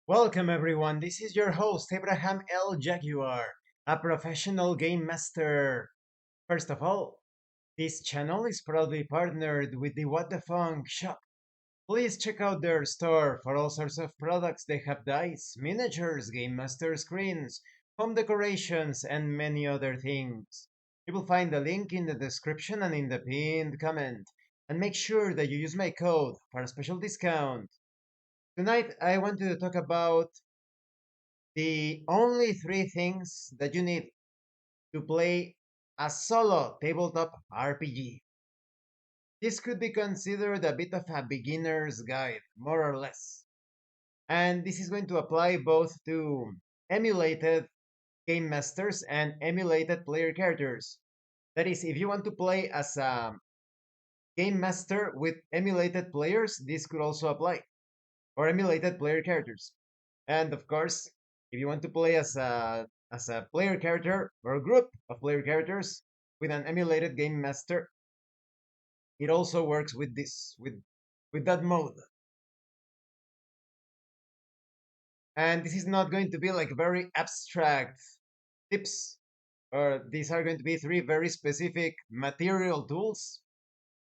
Welcome everyone, this is your host Abraham L. Jaguar, a professional game master. First of all, this channel is proudly partnered with the What the Funk shop. Please check out their store for all sorts of products. They have dice, miniatures, game master screens, home decorations, and many other things. You will find the link in the description and in the pinned comment. And make sure that you use my code for a special discount. Tonight, I want to talk about the only three things that you need to play a solo tabletop RPG. This could be considered a bit of a beginner's guide, more or less. And this is going to apply both to emulated game masters and emulated player characters. That is, if you want to play as a game master with emulated players, this could also apply, or emulated player characters. And of course, if you want to play as a player character or a group of player characters with an emulated game master, it also works with with that mode. And this is not going to be like very abstract tips, or these are going to be three very specific material tools,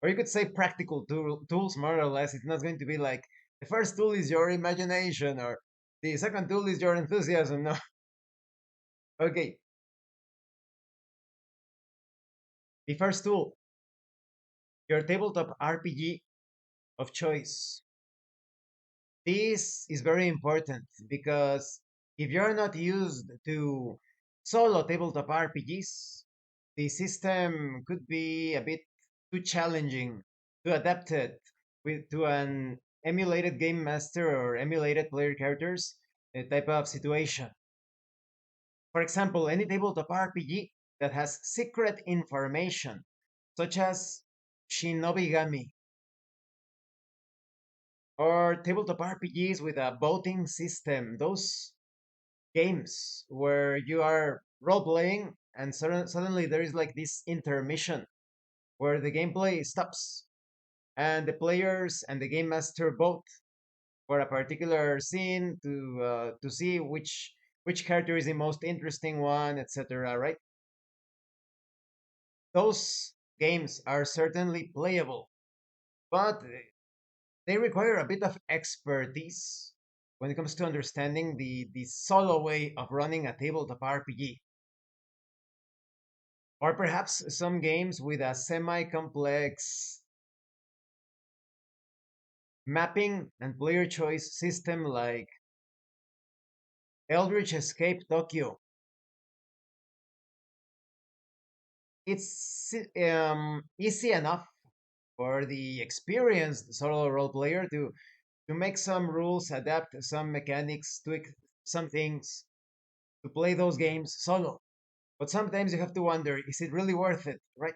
or you could say practical tools, more or less. It's not going to be like the first tool is your imagination, or the second tool is your enthusiasm. No. Okay, the first tool, your tabletop RPG of choice. This is very important because if you're not used to solo tabletop RPGs, the system could be a bit too challenging to adapt it to an emulated game master or emulated player characters type of situation. For example, any tabletop RPG that has secret information, such as Shinobigami, or tabletop RPGs with a voting system. Those games where you are role playing and suddenly there is like this intermission where the gameplay stops and the players and the game master vote for a particular scene to see which character is the most interesting one, etc. Right? Those games are certainly playable, but they require a bit of expertise when it comes to understanding the solo way of running a tabletop RPG. Or perhaps some games with a semi-complex mapping and player choice system like Eldritch Escape Tokyo. It's easy enough for the experienced solo role player to make some rules, adapt some mechanics, tweak some things to play those games solo. But sometimes you have to wonder, is it really worth it, right?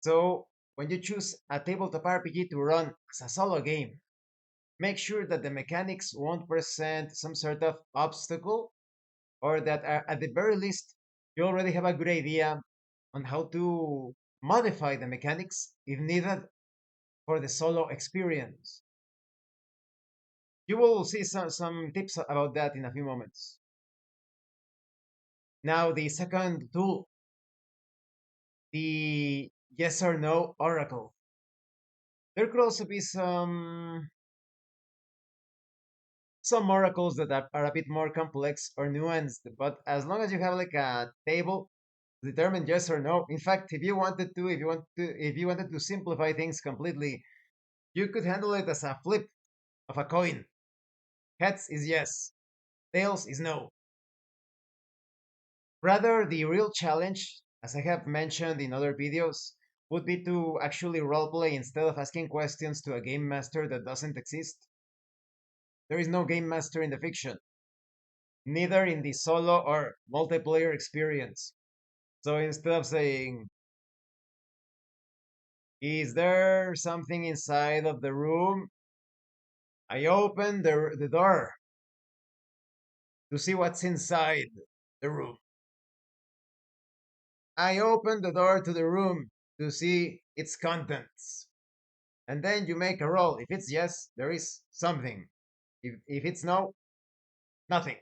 So when you choose a tabletop RPG to run as a solo game, make sure that the mechanics won't present some sort of obstacle, or that at the very least you already have a good idea on how to modify the mechanics if needed for the solo experience. You will see some tips about that in a few moments. Now, the second tool, the yes or no oracle. There could also be some oracles that are a bit more complex or nuanced, but as long as you have like a table to determine yes or no. In fact, if you wanted to simplify things completely, you could handle it as a flip of a coin. Heads is yes, tails is no. Rather, the real challenge, as I have mentioned in other videos, would be to actually roleplay instead of asking questions to a game master that doesn't exist. There is no game master in the fiction, neither in the solo or multiplayer experience. So instead of saying, is there something inside of the room? I open the door to see what's inside the room. I open the door to the room to see its contents. And then you make a roll. If it's yes, there is something. If it's no, Nothing.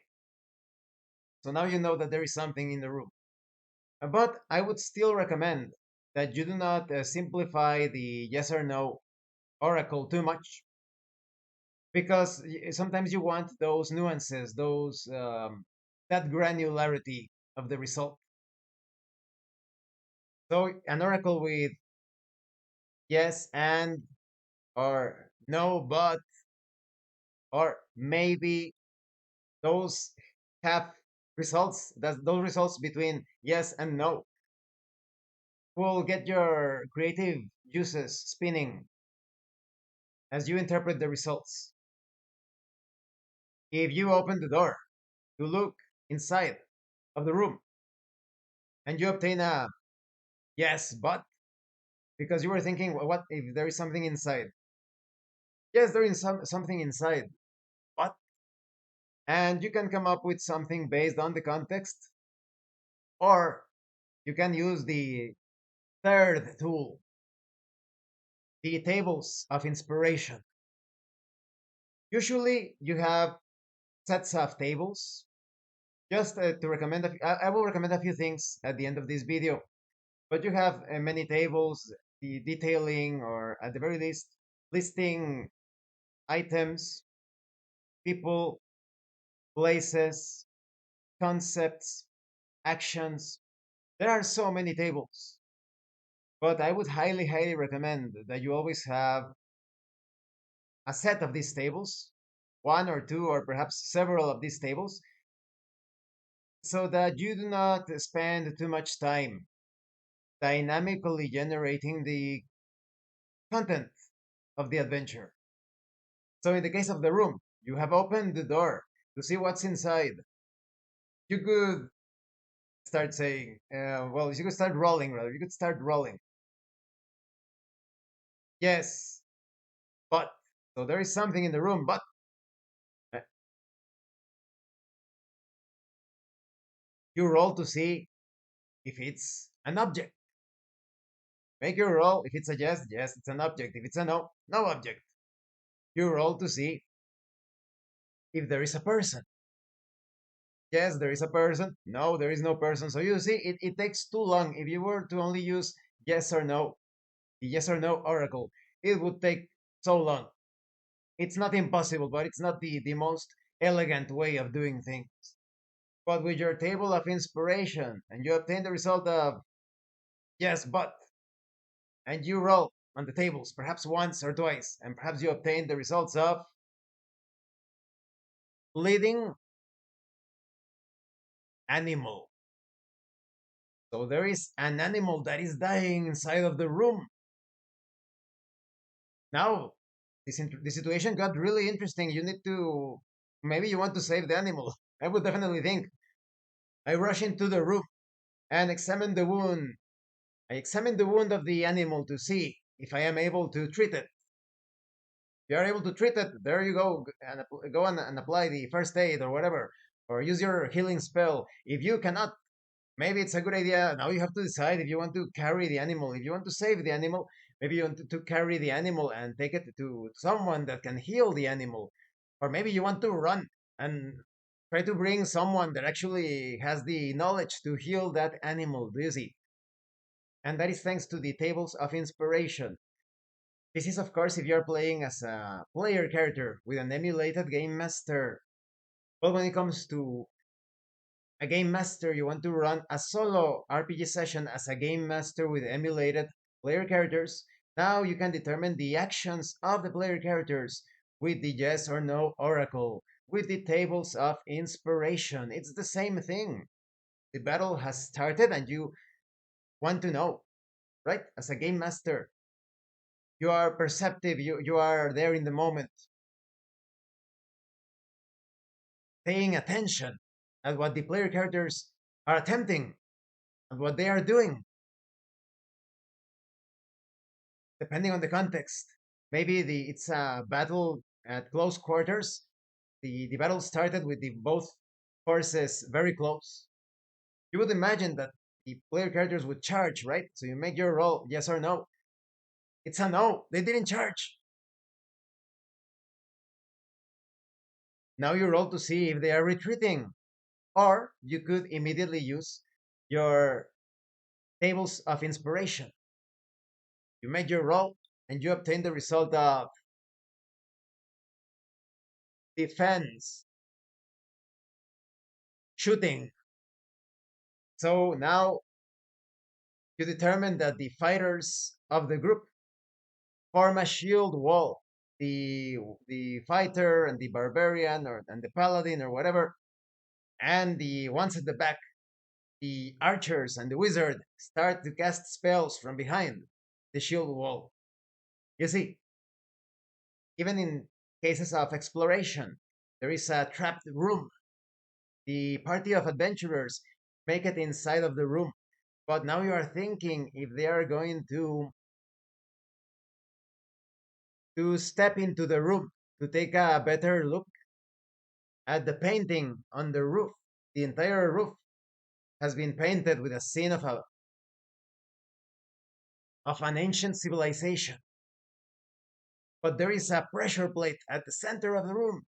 So now you know that there is something in the room. But I would still recommend that you do not simplify the yes or no oracle too much, because sometimes you want those nuances, those that granularity of the result. So an oracle with yes and, or no but, or maybe, those have results, that those results between yes and no will get your creative juices spinning as you interpret the results. If you open the door to look inside of the room and you obtain a yes but, because you were thinking, "Well, what if there is something inside?" Yes, there is something inside, but, and you can come up with something based on the context, or you can use the third tool, the tables of inspiration. Usually you have sets of tables. Just to recommend, I will recommend a few things at the end of this video, but you have many tables, the detailing, or at the very least, listing items, people, places, concepts, actions. There are so many tables, but I would highly, highly recommend that you always have a set of these tables, one or two, or perhaps several of these tables, so that you do not spend too much time dynamically generating the content of the adventure. So, in the case of the room, you have opened the door to see what's inside. You could start saying, well, you could start rolling, rather. You could start rolling. Yes, but. So, there is something in the room, but uh, you roll to see if it's an object. Make your roll. If it's a yes, yes, it's an object. If it's a no, no object. You roll to see if there is a person. Yes, there is a person. No, there is no person. So you see, it takes too long. If you were to only use yes or no, the yes or no oracle, it would take so long. It's not impossible, but it's not the most elegant way of doing things. But with your table of inspiration, and you obtain the result of yes, but, and you roll on the tables, perhaps once or twice, and perhaps you obtain the results of leading animal. So there is an animal that is dying inside of the room. Now, the situation got really interesting. You need to, maybe you want to save the animal. I would definitely think. I rush into the room and examine the wound. I examine the wound of the animal to see if I am able to treat it. If you are able to treat it, there you go, and go and apply the first aid or whatever, or use your healing spell. If you cannot, maybe it's a good idea. Now you have to decide if you want to carry the animal. If you want to save the animal, maybe you want to carry the animal and take it to someone that can heal the animal. Or maybe you want to run and try to bring someone that actually has the knowledge to heal that animal. Do you see? And that is thanks to the tables of inspiration. This is, of course, if you're playing as a player character with an emulated game master. But when it comes to a game master, you want to run a solo RPG session as a game master with emulated player characters, now you can determine the actions of the player characters with the yes or no oracle, with the tables of inspiration. It's the same thing. The battle has started and you want to know, right? As a game master, you are perceptive, you are there in the moment, paying attention at what the player characters are attempting and what they are doing, depending on the context. Maybe it's a battle at close quarters. The battle started with the both forces very close. You would imagine that the player characters would charge, right? So you make your roll, yes or no. It's a no. They didn't charge. Now you roll to see if they are retreating, or you could immediately use your tables of inspiration. You make your roll and you obtain the result of defense, shooting. So now you determine that the fighters of the group form a shield wall. The fighter and the barbarian and the paladin or whatever, and the ones at the back, the archers and the wizard, start to cast spells from behind the shield wall. You see, even in cases of exploration, there is a trapped room. The party of adventurers make it inside of the room, but now you are thinking if they are going to step into the room to take a better look at the painting on the roof. The entire roof has been painted with a scene of an ancient civilization, but there is a pressure plate at the center of the room.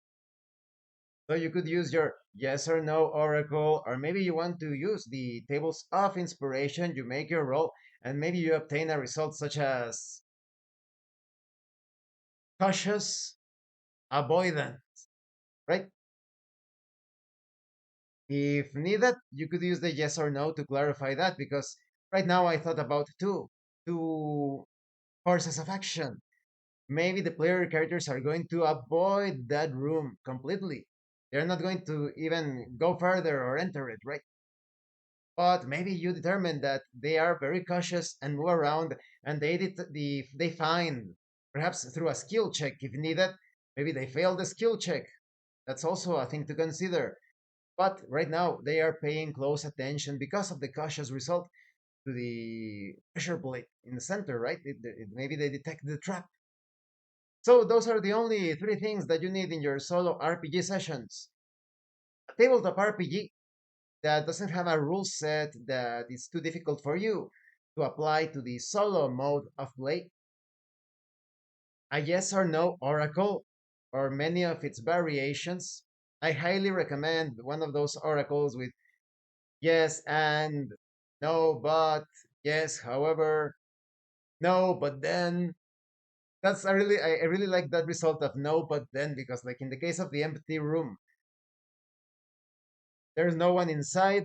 So you could use your yes or no oracle, or maybe you want to use the tables of inspiration. You make your roll, and maybe you obtain a result such as cautious avoidance, right? If needed, you could use the yes or no to clarify that, because right now I thought about two courses of action. Maybe the player characters are going to avoid that room completely. They're not going to even go further or enter it, right? But maybe you determine that they are very cautious and move around, and they find, perhaps through a skill check if needed, maybe they fail the skill check. That's also a thing to consider. But right now they are paying close attention because of the cautious result to the pressure plate in the center, right? Maybe they detect the trap. So those are the only three things that you need in your solo RPG sessions. A tabletop RPG that doesn't have a rule set that is too difficult for you to apply to the solo mode of play. A yes or no oracle, or many of its variations. I highly recommend one of those oracles with yes and no, but yes, however, no, but then. That's I really like that result of no, but then, because like in the case of the empty room, there's no one inside,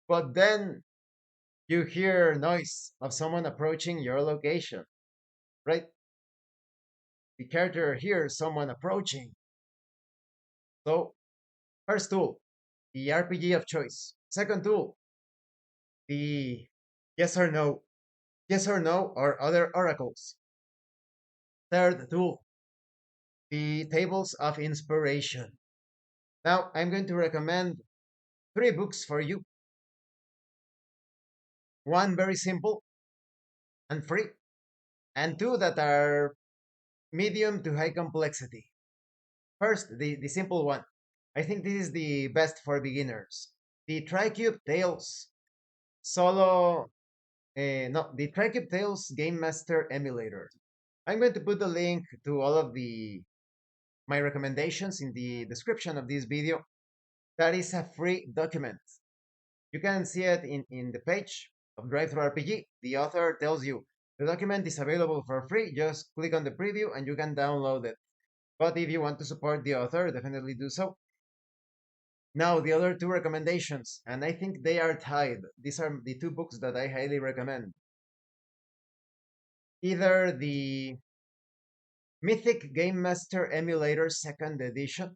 but then you hear noise of someone approaching your location, right? The character hears someone approaching. So, first tool, the RPG of choice. Second tool, the yes or no, or other oracles. Third tool, the tables of inspiration. Now, I'm going to recommend three books for you. One very simple and free, and two that are medium to high complexity. First, the simple one. I think this is the best for beginners. The Tricube Tales solo, no, the Tricube Tales Game Master Emulator. I'm going to put the link to all of the my recommendations in the description of this video. That is a free document. You can see it in the page of Drive Through RPG. The author tells you the document is available for free. Just click on the preview and you can download it. But if you want to support the author, definitely do so. Now, the other two recommendations, and I think they are tied. These are the two books that I highly recommend. Either the Mythic Game Master Emulator Second Edition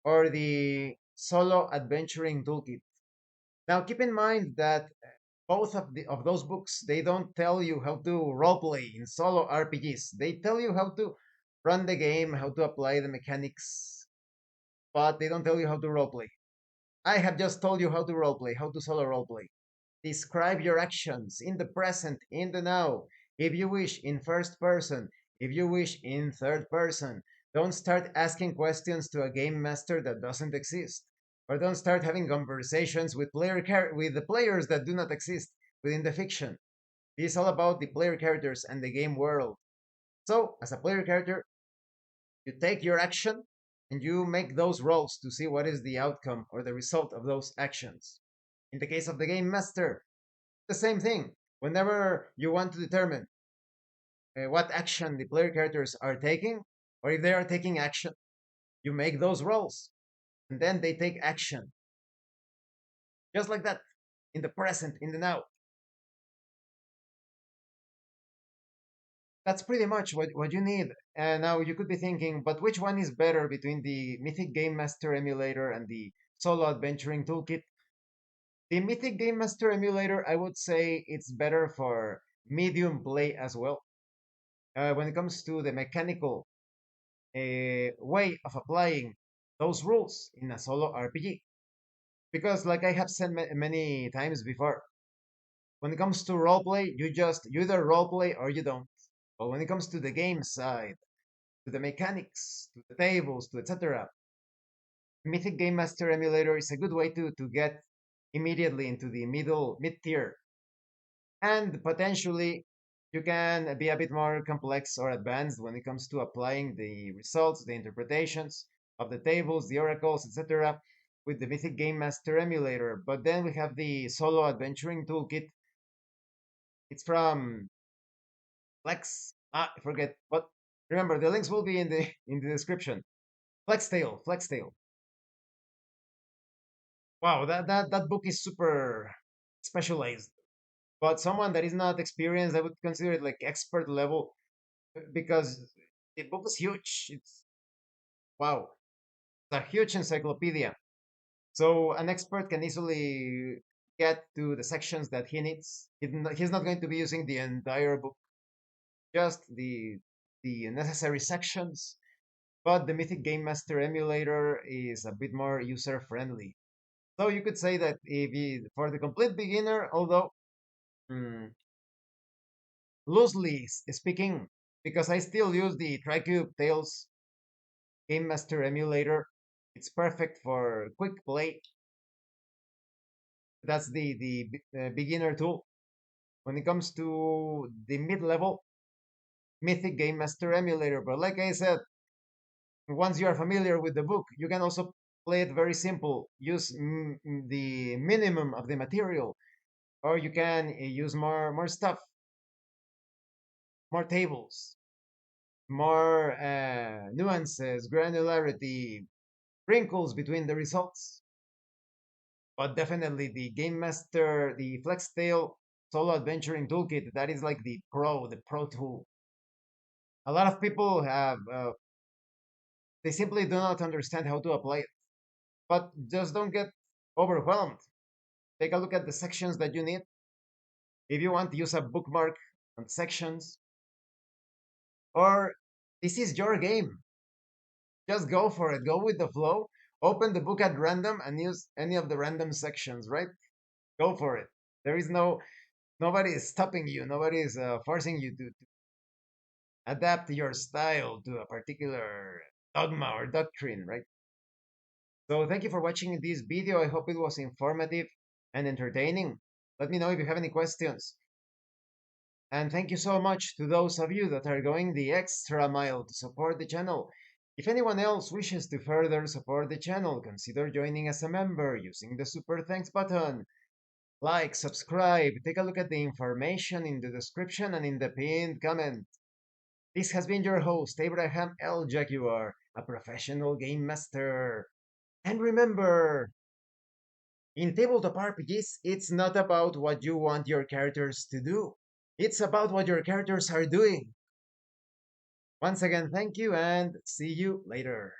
or the Solo Adventuring Toolkit. Now, keep in mind that both of those books, they don't tell you how to roleplay in solo RPGs. They tell you how to run the game, how to apply the mechanics, but they don't tell you how to roleplay. I have just told you how to roleplay, how to solo roleplay. Describe your actions in the present, in the now. If you wish, in first person. If you wish, in third person. Don't start asking questions to a game master that doesn't exist. Or don't start having conversations with with the players that do not exist within the fiction. It is all about the player characters and the game world. So, as a player character, you take your action and you make those rolls to see what is the outcome or the result of those actions. In the case of the game master, the same thing. Whenever you want to determine what action the player characters are taking, or if they are taking action, you make those rolls, and then they take action. Just like that, in the present, in the now. That's pretty much what you need. And now you could be thinking, but which one is better between the Mythic Game Master emulator and the Solo Adventuring Toolkit? The Mythic Game Master emulator, I would say it's better for medium play as well. When it comes to the mechanical way of applying those rules in a solo RPG. Because, like I have said many times before, when it comes to roleplay, you either roleplay or you don't. But when it comes to the game side, to the mechanics, to the tables, to etc., Mythic Game Master emulator is a good way to get immediately into the mid tier, and potentially you can be a bit more complex or advanced when it comes to applying the results, the interpretations of the tables, the oracles, etc., with the Mythic Game Master emulator. But then we have the Solo Adventuring Toolkit. It's from Flex. I forget. But remember, the links will be in the in the description. Flextail. Wow, that book is super specialized. But someone that is not experienced, I would consider it like expert level because the book is huge. It's wow, it's a huge encyclopedia. So an expert can easily get to the sections that he needs. He's not going to be using the entire book, just the necessary sections. But the Mythic Game Master emulator is a bit more user friendly. So you could say that for the complete beginner, although mm, loosely speaking, because I still use the TriCube Tales Game Master emulator, it's perfect for quick play. That's the beginner tool. When it comes to the mid level, Mythic Game Master emulator. But like I said, once you are familiar with the book, you can also play it very simple. Use the minimum of the material, or you can use more stuff, more tables, more nuances, granularity, wrinkles between the results. But definitely the Game Master, the Flextail Solo Adventuring Toolkit, that is like the pro tool. A lot of people have, they simply do not understand how to apply it. But just don't get overwhelmed. Take a look at the sections that you need. If you want to use a bookmark on sections, or this is your game, just go for it. Go with the flow. Open the book at random and use any of the random sections, right? Go for it. There is nobody is stopping you. Nobody is forcing you to adapt your style to a particular dogma or doctrine, right? So thank you for watching this video. I hope it was informative and entertaining. Let me know if you have any questions. And thank you so much to those of you that are going the extra mile to support the channel. If anyone else wishes to further support the channel, consider joining as a member using the super thanks button. Like, subscribe, take a look at the information in the description and in the pinned comment. This has been your host, Abraham L. Jaguar, a professional game master. And remember, in tabletop RPGs, it's not about what you want your characters to do. It's about what your characters are doing. Once again, thank you and see you later.